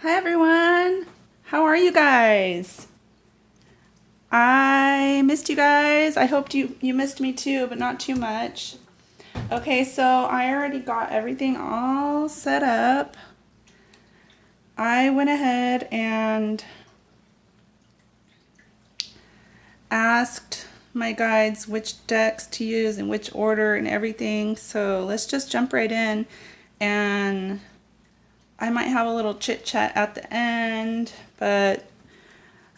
Hi everyone. How are you guys? I missed you guys. I hoped you missed me too, but not too much. Okay, so I already got everything all set up. I went ahead and asked my guides which decks to use in which order and everything. So let's just jump right in, and I might have a little chit chat at the end, but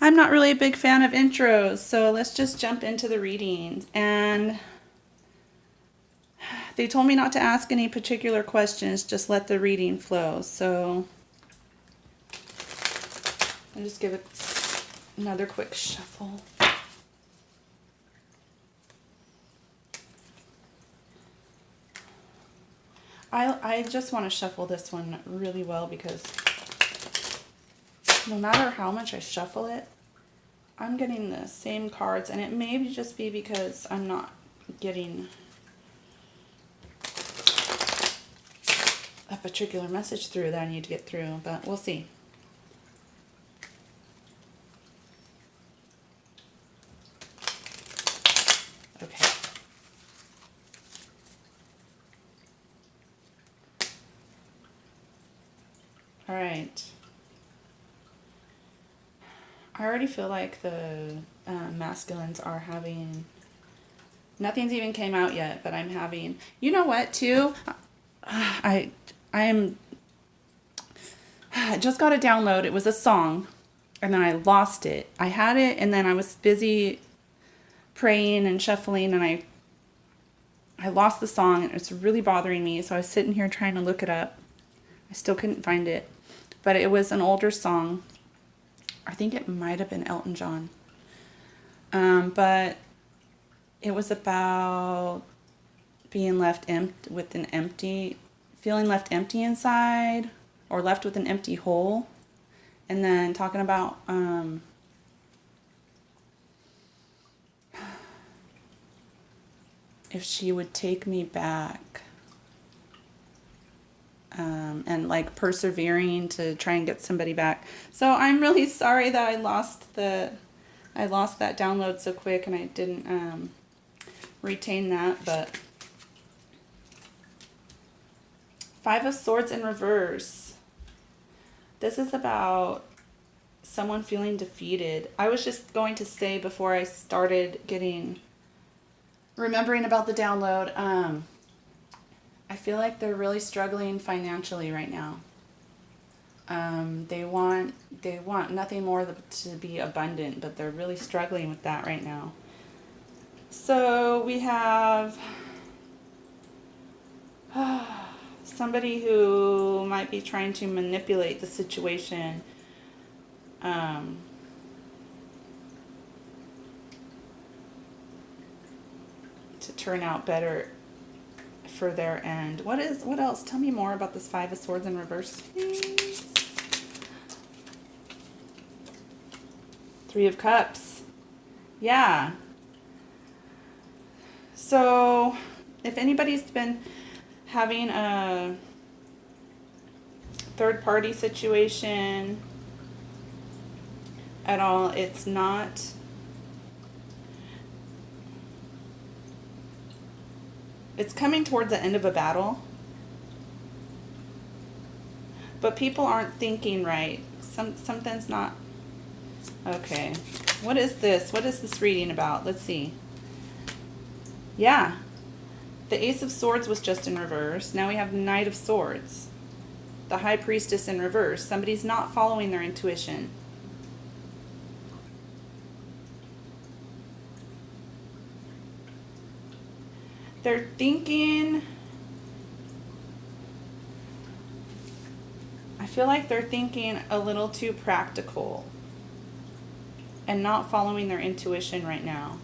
I'm not really a big fan of intros, so let's just jump into the readings. And they told me not to ask any particular questions, just let the reading flow. So I'll just give it another quick shuffle. I just want to shuffle this one really well because no matter how much I shuffle it, I'm getting the same cards, and it may just be because I'm not getting a particular message through that I need to get through, but we'll see. Okay. All right. I already feel like the masculines are having. Nothing's even came out yet, but I'm having. You know what? Too, I just got a download. It was a song, and then I lost it. I had it, and then I was busy praying and shuffling, and I lost the song, and it's really bothering me. So I was sitting here trying to look it up. I still couldn't find it, but it was an older song. I think it might have been Elton John. But it was about being left with an empty, feeling left empty inside, or left with an empty hole, and then talking about if she would take me back, and like persevering to try and get somebody back. So I'm really sorry that I lost that download so quick, and I didn't retain that. But Five of Swords in reverse. This is about someone feeling defeated. I was just going to say before I started remembering about the download, I feel like they're really struggling financially right now. They want nothing more to be abundant, but they're really struggling with that right now. So we have somebody who might be trying to manipulate the situation. To turn out better for their end. What else? Tell me more about this Five of Swords in reverse, please. Three of Cups. Yeah. So, if anybody's been having a third party situation at all, it's coming towards the end of a battle, but people aren't thinking right. Something's not okay. What is this? What is this reading about? Let's see. Yeah, the Ace of Swords was just in reverse. Now we have the Knight of Swords, the High Priestess in reverse. Somebody's not following their intuition. They're thinking, I feel like they're thinking a little too practical and not following their intuition right now.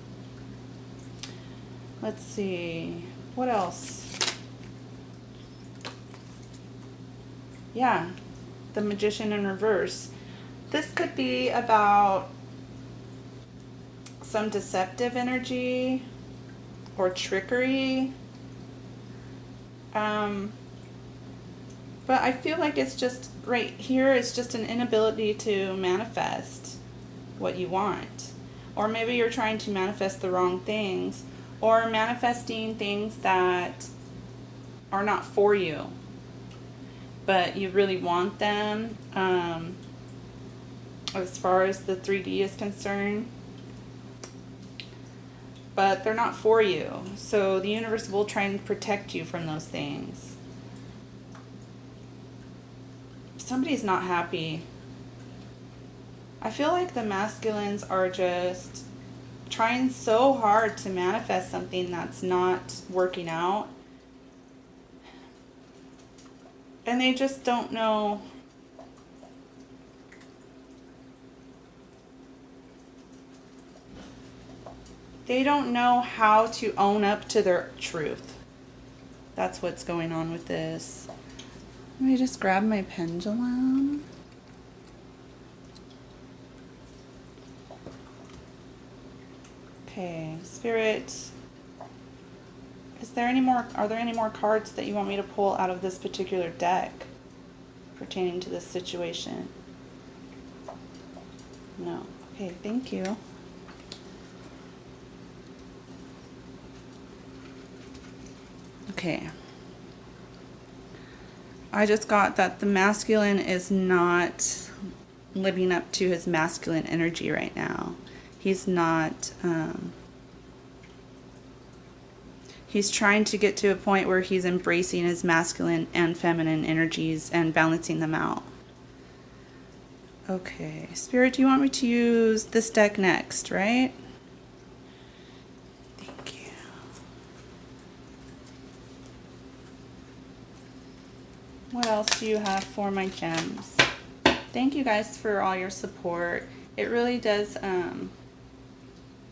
Let's see. What else? Yeah, the Magician in reverse. This could be about some deceptive energy or trickery. But I feel like it's just right here, it's just an inability to manifest what you want. Or maybe you're trying to manifest the wrong things, or manifesting things that are not for you, but you really want them. As far as the 3D is concerned, but they're not for you. So the universe will try and protect you from those things. Somebody's not happy. I feel like the masculines are just trying so hard to manifest something that's not working out. And they just don't know. They don't know how to own up to their truth. That's what's going on with this. Let me just grab my pendulum. Okay, Spirit, are there any more cards that you want me to pull out of this particular deck pertaining to this situation? No. Okay, thank you. Okay. I just got that the masculine is not living up to his masculine energy right now. He's not, he's trying to get to a point where he's embracing his masculine and feminine energies and balancing them out. Okay, Spirit, do you want me to use this deck next, right? Thank you. What else do you have for my gems? Thank you guys for all your support. It really does,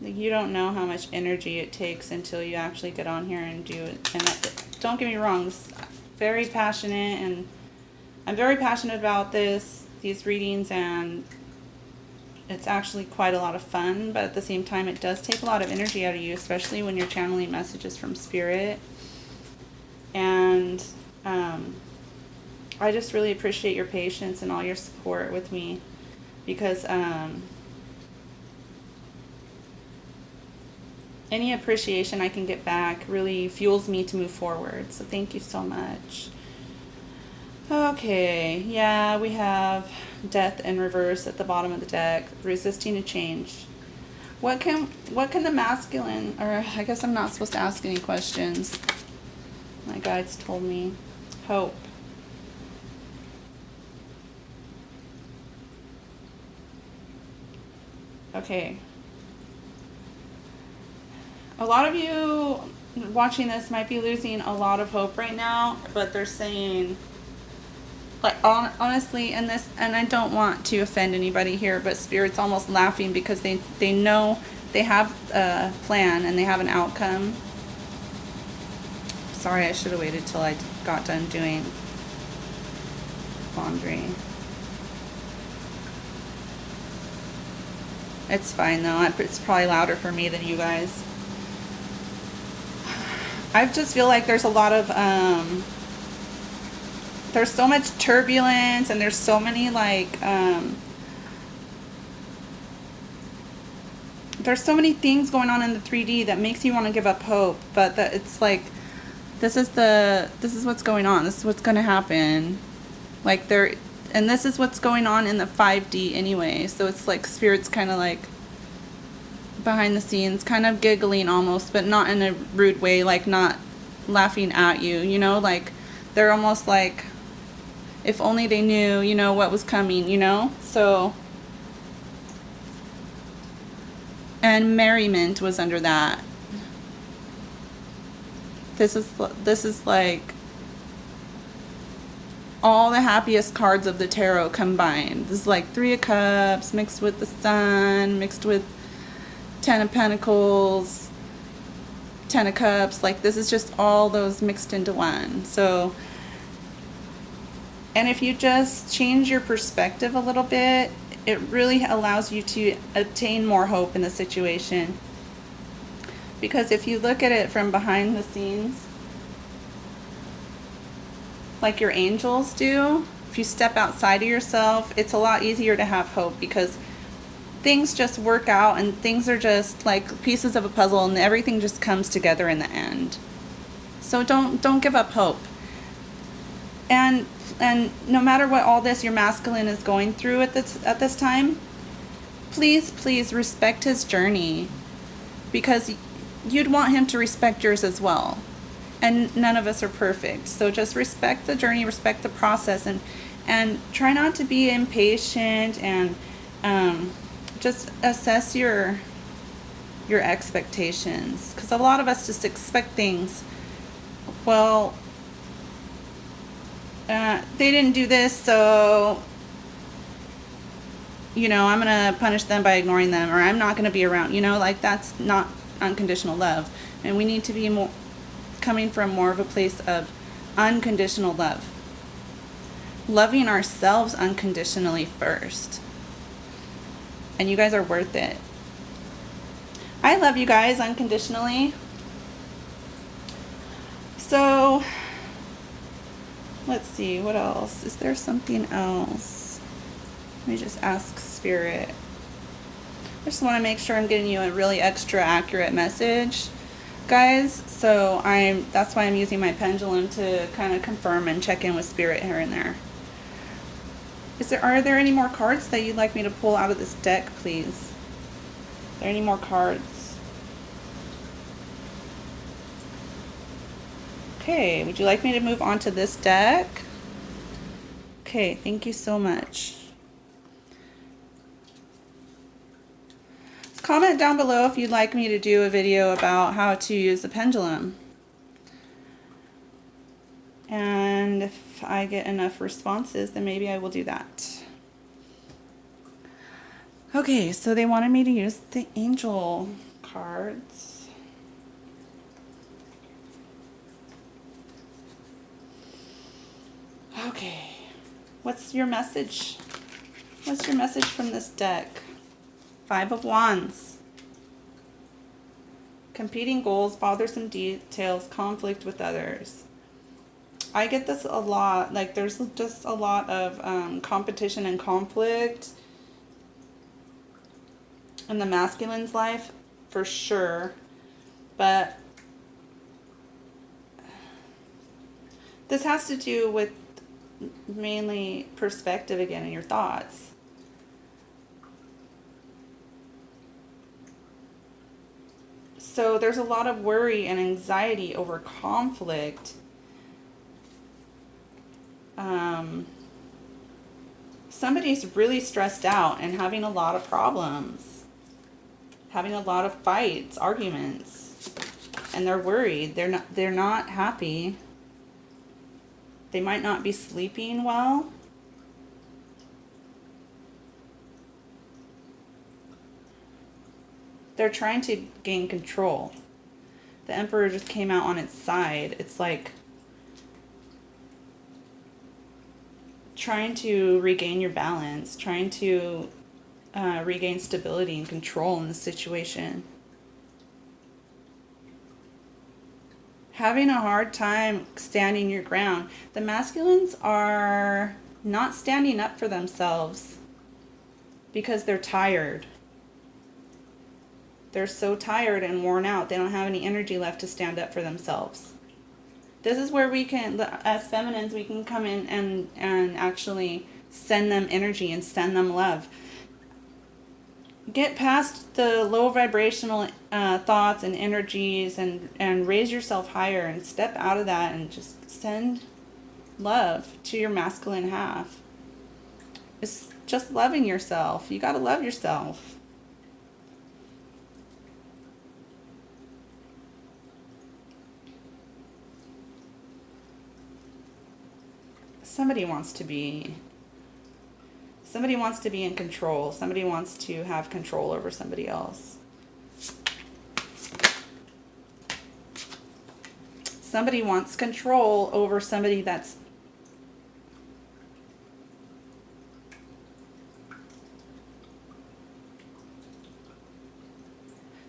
you don't know how much energy it takes until you actually get on here and do it. And don't get me wrong, very passionate, and I'm very passionate about these readings, and it's actually quite a lot of fun, but at the same time it does take a lot of energy out of you, especially when you're channeling messages from Spirit. And I just really appreciate your patience and all your support with me, because any appreciation I can get back really fuels me to move forward. So thank you so much. Okay, yeah, we have death in reverse at the bottom of the deck, resisting a change. What can the masculine, or I guess I'm not supposed to ask any questions. My guides told me. Hope. Okay. A lot of you watching this might be losing a lot of hope right now, but they're saying, like, honestly, and I don't want to offend anybody here, but Spirit's almost laughing because they know they have a plan and they have an outcome. Sorry, I should have waited till I got done doing laundry. It's fine though. It's probably louder for me than you guys. I just feel like there's a lot of, there's so much turbulence, and there's so many, like, there's so many things going on in the 3D that makes you want to give up hope, but it's like, this is what's going on. This is what's going to happen. Like, and this is what's going on in the 5D anyway. So it's like Spirit's kind of like behind the scenes, kind of giggling almost, but not in a rude way, like not laughing at you, you know, like they're almost like, if only they knew, you know, what was coming, you know. So, and merriment was under that. This is like all the happiest cards of the tarot combined. This is like 3 of Cups mixed with the Sun, mixed with 10 of Pentacles, 10 of Cups. Like, this is just all those mixed into one. So, and if you just change your perspective a little bit, it really allows you to obtain more hope in the situation. Because if you look at it from behind the scenes, like your angels do, if you step outside of yourself, it's a lot easier to have hope, because things just work out and things are just like pieces of a puzzle and everything just comes together in the end. So don't give up hope. And no matter what all this your masculine is going through at this time, please respect his journey, because you'd want him to respect yours as well. And none of us are perfect. So just respect the journey, respect the process, and try not to be impatient, and just assess your expectations, because a lot of us just expect things. Well, they didn't do this, so I'm gonna punish them by ignoring them, or I'm not gonna be around. Like, that's not unconditional love. And we need to be more coming from more of a place of unconditional love, loving ourselves unconditionally first. And you guys are worth it. I love you guys unconditionally. So let's see, what else? Is there something else? Let me just ask Spirit. I just want to make sure I'm getting you a really extra accurate message, guys. So that's why I'm using my pendulum to kind of confirm and check in with Spirit here and there. Are there any more cards that you'd like me to pull out of this deck, please? Are there any more cards? Okay, would you like me to move on to this deck? Okay, thank you so much. Comment down below if you'd like me to do a video about how to use the pendulum. And if I get enough responses, then maybe I will do that. Okay, so they wanted me to use the angel cards. Okay, what's your message? What's your message from this deck? 5 of Wands. Competing goals, bothersome details, conflict with others. I get this a lot. Like, there's just a lot of competition and conflict in the masculine's life, for sure. But this has to do with mainly perspective again in your thoughts. So there's a lot of worry and anxiety over conflict. Somebody's really stressed out and having a lot of problems, having a lot of fights, arguments, and they're worried. They're not happy. They might not be sleeping well. They're trying to gain control. The Emperor just came out on its side. It's like trying to regain your balance, trying to regain stability and control in the situation. Having a hard time standing your ground. The masculines are not standing up for themselves because they're tired. They're so tired and worn out, they don't have any energy left to stand up for themselves. This is where we can, as feminines, we can come in and actually send them energy and send them love. Get past the low vibrational thoughts and energies and raise yourself higher and step out of that and just send love to your masculine half. It's just loving yourself. You got to love yourself. Somebody wants to be in control. Somebody wants to have control over somebody else. Somebody wants control over somebody that's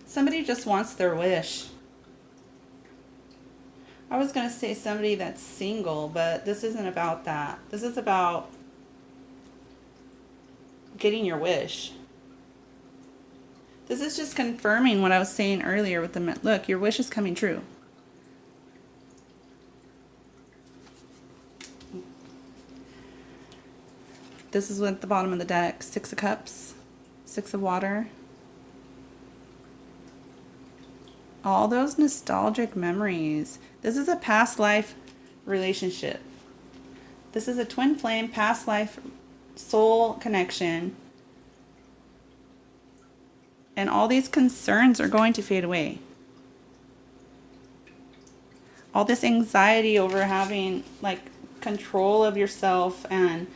somebody just wants their wish. I was going to say somebody that's single, but this isn't about that. This is about getting your wish. This is just confirming what I was saying earlier with the, look, your wish is coming true. This is at the bottom of the deck. 6 of Cups, 6 of Water. All those nostalgic memories. This is a past life relationship. This is a twin flame past life soul connection. And all these concerns are going to fade away. All this anxiety over having like control of yourself and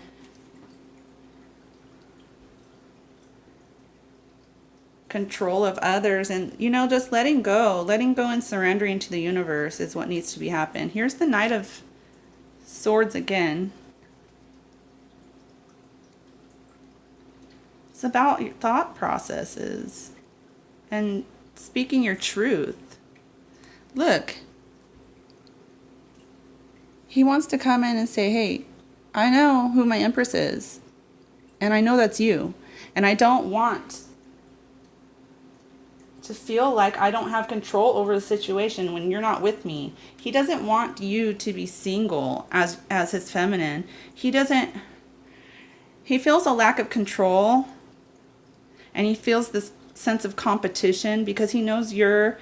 control of others, and just letting go and surrendering to the universe is what needs to be happening. Here's the Knight of Swords again. It's about your thought processes and speaking your truth. Look, he wants to come in and say, hey, I know who my Empress is, and I know that's you, and I don't want to feel like I don't have control over the situation when you're not with me. He doesn't want you to be single as his feminine. He feels a lack of control, and he feels this sense of competition because he knows you're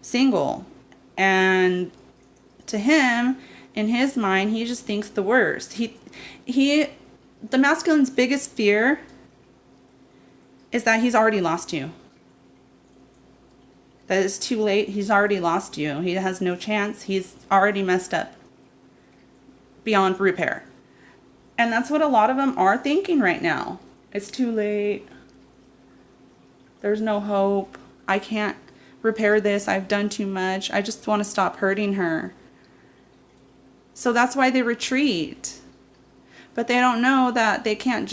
single. And to him, in his mind, he just thinks the worst. The masculine's biggest fear is that he's already lost you. That it's too late. He's already lost you. He has no chance. He's already messed up beyond repair. And that's what a lot of them are thinking right now. It's too late. There's no hope. I can't repair this. I've done too much. I just want to stop hurting her. So that's why they retreat. But they don't know that they can't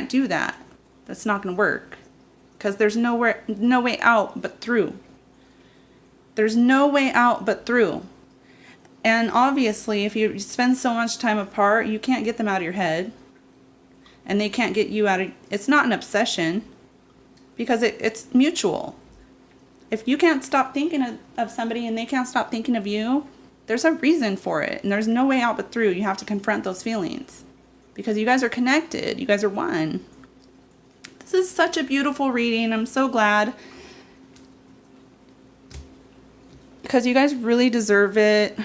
do that. That's not going to work. Because there's no way out but through. There's no way out but through. And obviously, if you spend so much time apart, you can't get them out of your head. And they can't get you out of... It's not an obsession. Because it's mutual. If you can't stop thinking of somebody and they can't stop thinking of you, there's a reason for it. And there's no way out but through. You have to confront those feelings. Because you guys are connected. You guys are one. This is such a beautiful reading. I'm so glad. Because you guys really deserve it.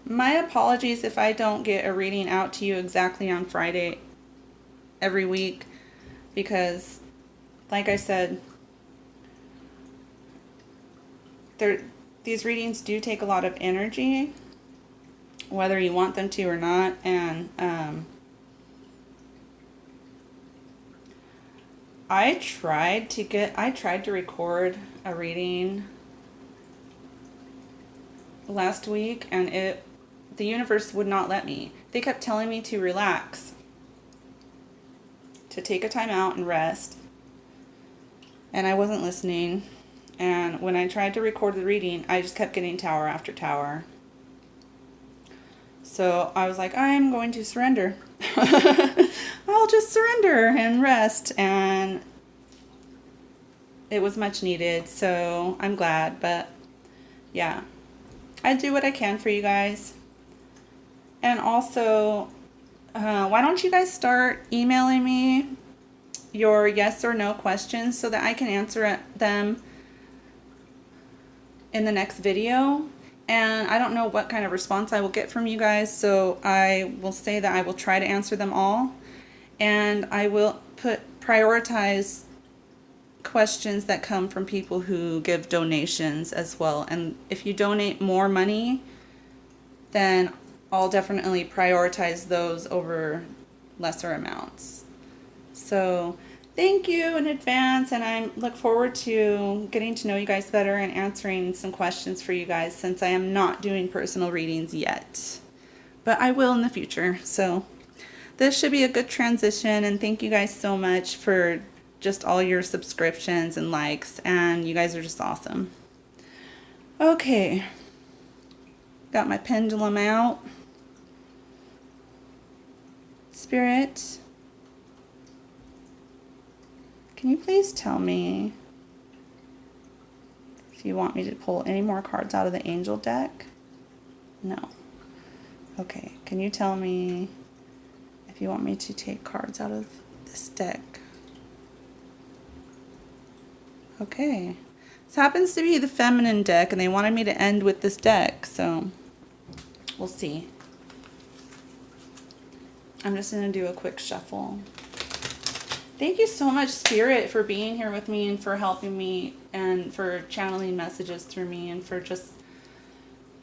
My apologies if I don't get a reading out to you exactly on Friday every week. Because, like I said, these readings do take a lot of energy, whether you want them to or not. And I tried to record a reading last week, and the universe would not let me. They kept telling me to relax, to take a time out and rest, and I wasn't listening. And when I tried to record the reading, I just kept getting tower after tower. So I was like, I'm going to surrender. I'll just surrender and rest. And it was much needed, so I'm glad. But yeah, I do what I can for you guys. And also, why don't you guys start emailing me your yes or no questions so that I can answer them in the next video. And I don't know what kind of response I will get from you guys, so I will say that I will try to answer them all. And I will prioritize questions that come from people who give donations as well. And if you donate more money, then I'll definitely prioritize those over lesser amounts. So thank you in advance, and I look forward to getting to know you guys better and answering some questions for you guys, since I am not doing personal readings yet. But I will in the future. So this should be a good transition, and thank you guys so much for just all your subscriptions and likes, and you guys are just awesome. Okay, got my pendulum out. Spirit, can you please tell me if you want me to pull any more cards out of the angel deck? No. Okay, can you tell me if you want me to take cards out of this deck? Okay. This happens to be the feminine deck, and they wanted me to end with this deck, so we'll see. I'm just going to do a quick shuffle. Thank you so much, Spirit, for being here with me and for helping me and for channeling messages through me and for just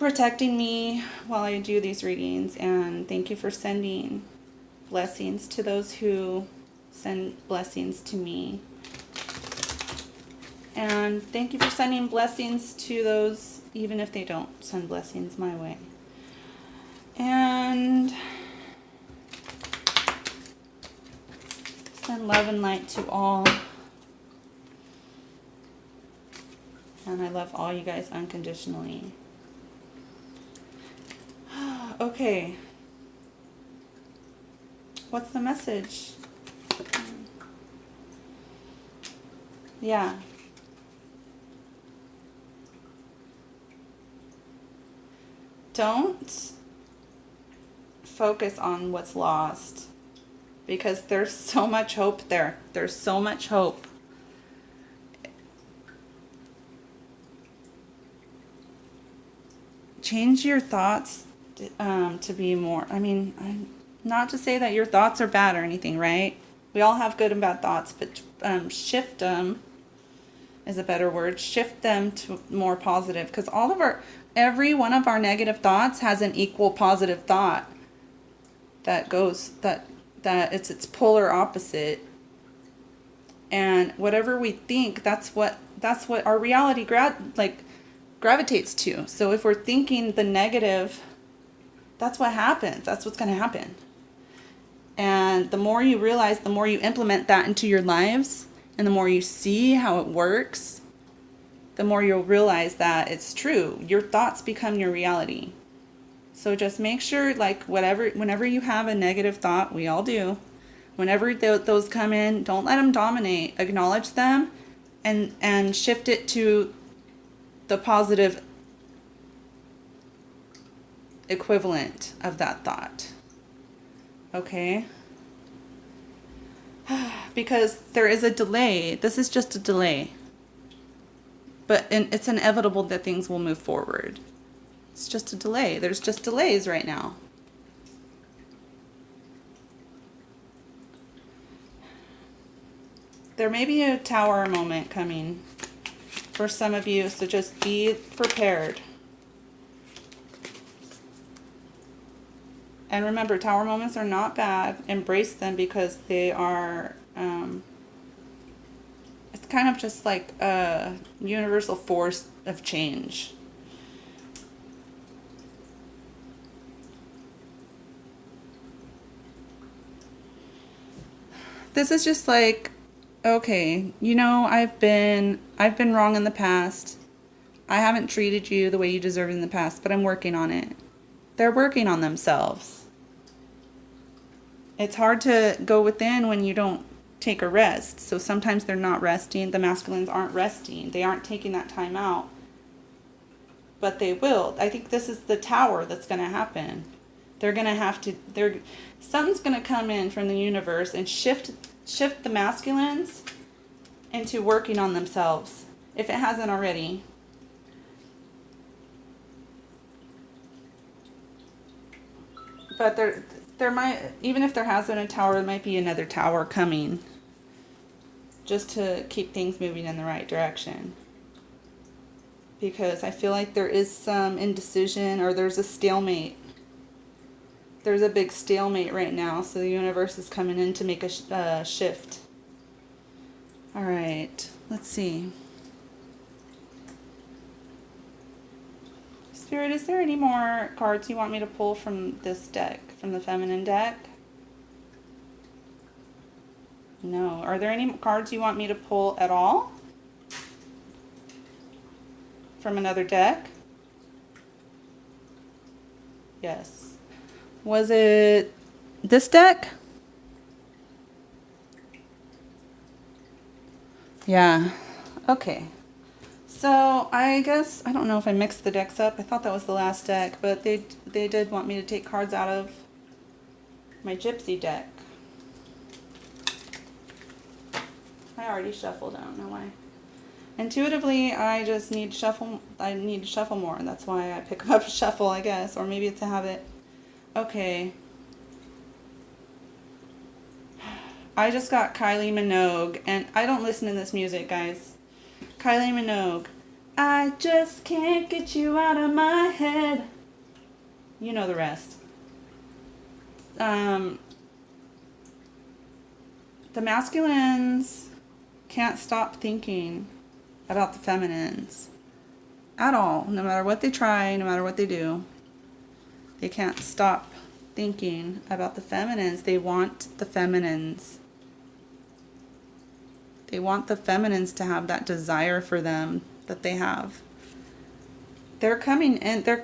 protecting me while I do these readings. And thank you for sending blessings to those who send blessings to me. And thank you for sending blessings to those, even if they don't send blessings my way. And send love and light to all. And I love all you guys unconditionally. Okay. What's the message? Yeah. Don't focus on what's lost, because there's so much hope there. There's so much hope. Change your thoughts to be more, not to say that your thoughts are bad or anything, right? We all have good and bad thoughts, but shift them is a better word. Shift them to more positive, because every one of our negative thoughts has an equal positive thought that goes, that it's polar opposite. And whatever we think, that's what our reality gravitates to. So if we're thinking the negative, that's what happens. That's what's going to happen. And the more you realize, the more you implement that into your lives, and the more you see how it works, the more you'll realize that it's true. Your thoughts become your reality. So just make sure, whenever you have a negative thought, we all do, whenever those come in, don't let them dominate. Acknowledge them and shift it to the positive equivalent of that thought. Okay? Because there is a delay. This is just a delay. But it's inevitable that things will move forward. It's just a delay. There's just delays right now. There may be a tower moment coming for some of you, so just be prepared. And remember, tower moments are not bad. Embrace them, because they are, it's kind of just like a universal force of change. This is just like, okay, I've been wrong in the past. I haven't treated you the way you deserve in the past, but I'm working on it. They're working on themselves. It's hard to go within when you don't take a rest. So sometimes they're not resting. The masculines aren't resting. They aren't taking that time out. But they will. I think this is the tower that's going to happen. They're going to have to, something's going to come in from the universe and shift the masculines into working on themselves, if it hasn't already. But there might, even if there has been a tower, there might be another tower coming, just to keep things moving in the right direction. Because I feel like there is some indecision, or there's a stalemate. There's a big stalemate right now, so the universe is coming in to make a shift. All right, let's see. Spirit, is there any more cards you want me to pull from this deck, from the feminine deck? No. Are there any cards you want me to pull at all? From another deck? Yes. Was it this deck? Yeah. Okay. So I guess, I don't know if I mixed the decks up. I thought that was the last deck, but they did want me to take cards out of my gypsy deck. I already shuffled, I don't know why. Intuitively, I just need shuffle. I need to shuffle more. That's why I pick up shuffle, I guess, or maybe it's a habit. Okay. I just got Kylie Minogue, and I don't listen to this music, guys. Kylie Minogue. I just can't get you out of my head. You know the rest. The masculines can't stop thinking about the feminines at all. No matter what they try, no matter what they do, they can't stop thinking about the feminines. They want the feminines. They want the feminines to have that desire for them that they have. They're coming in. They're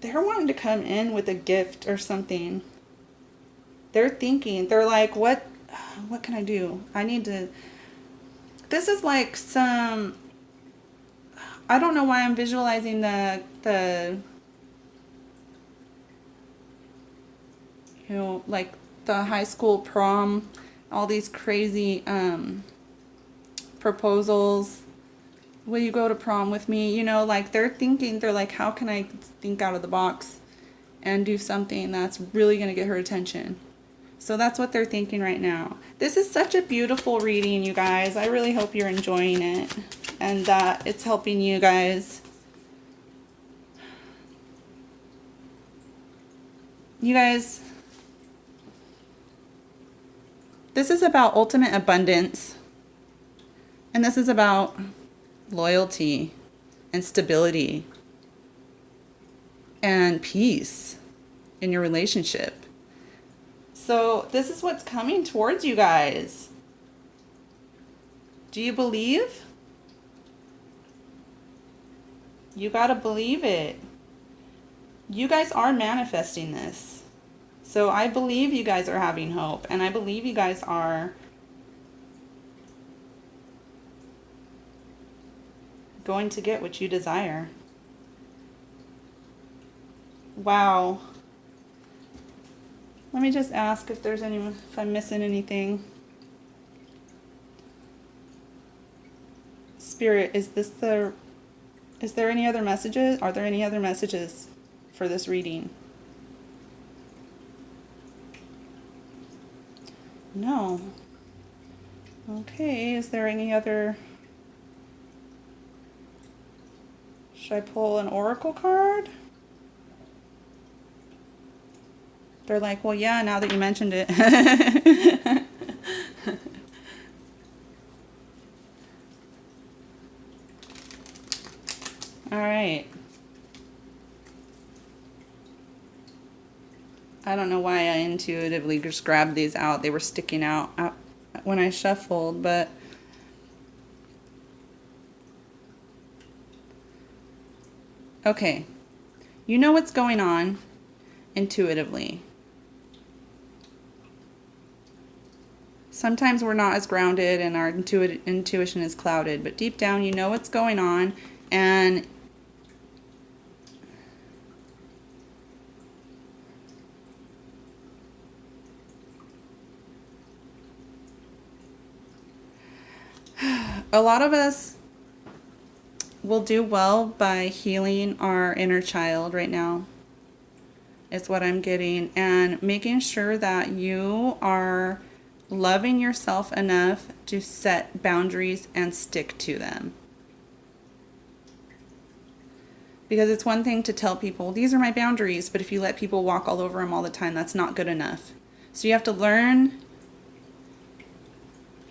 wanting to come in with a gift or something. They're thinking. They're like, what can I do? I need to. This is like some. I don't know why I'm visualizing the like the high school prom, all these crazy proposals. Will you go to prom with me? Like they're thinking, they're like, how can I think out of the box and do something that's really going to get her attention? So that's what they're thinking right now. This is such a beautiful reading, you guys. I really hope you're enjoying it and that it's helping you guys. You guys, this is about ultimate abundance. And this is about loyalty and stability and peace in your relationship. So this is what's coming towards you guys. Do you believe? You gotta believe it. You guys are manifesting this. So I believe you guys are having hope, and I believe you guys are going to get what you desire. Wow. Let me just ask if I'm missing anything. Spirit, is there any other messages? Are there any other messages for this reading? No. Okay, is there any other? Should I pull an oracle card? They're like, well, yeah, now that you mentioned it. All right. I don't know why I intuitively just grabbed these out. They were sticking out when I shuffled, but okay. You know what's going on intuitively. Sometimes we're not as grounded and our intuition is clouded, but deep down you know what's going on, and a lot of us will do well by healing our inner child right now, is what I'm getting, and making sure that you are loving yourself enough to set boundaries and stick to them. Because it's one thing to tell people, these are my boundaries, but if you let people walk all over them all the time, that's not good enough. So you have to learn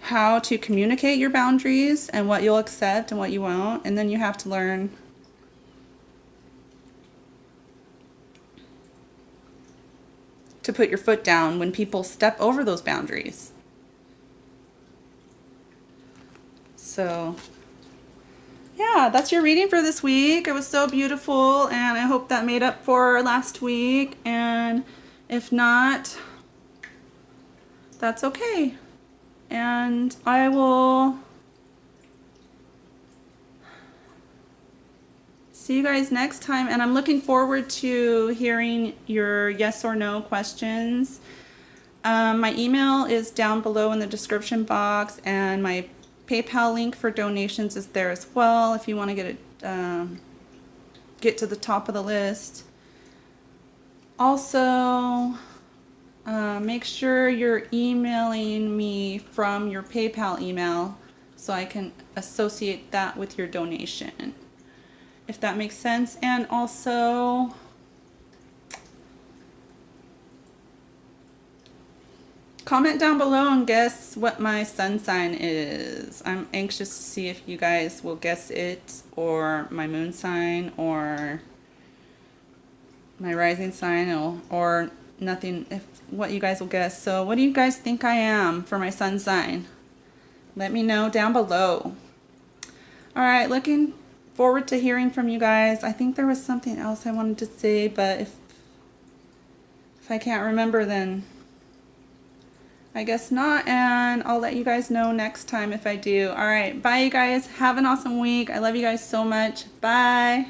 how to communicate your boundaries and what you'll accept and what you won't, and then you have to learn to put your foot down when people step over those boundaries. So yeah, that's your reading for this week. It was so beautiful, and I hope that made up for last week. And if not, that's okay. And I will see you guys next time. And I'm looking forward to hearing your yes or no questions. My email is down below in the description box, and my PayPal link for donations is there as well if you want to get to the top of the list. Also, make sure you're emailing me from your PayPal email so I can associate that with your donation, if that makes sense. And also, comment down below and guess what my sun sign is. I'm anxious to see if you guys will guess it, or my moon sign, or my rising sign, or nothing, if what you guys will guess. So what do you guys think I am for my sun sign? Let me know down below. All right, looking forward to hearing from you guys. I think there was something else I wanted to say, but if I can't remember, then I guess not, and I'll let you guys know next time if I do. All right, bye you guys. Have an awesome week. I love you guys so much. Bye.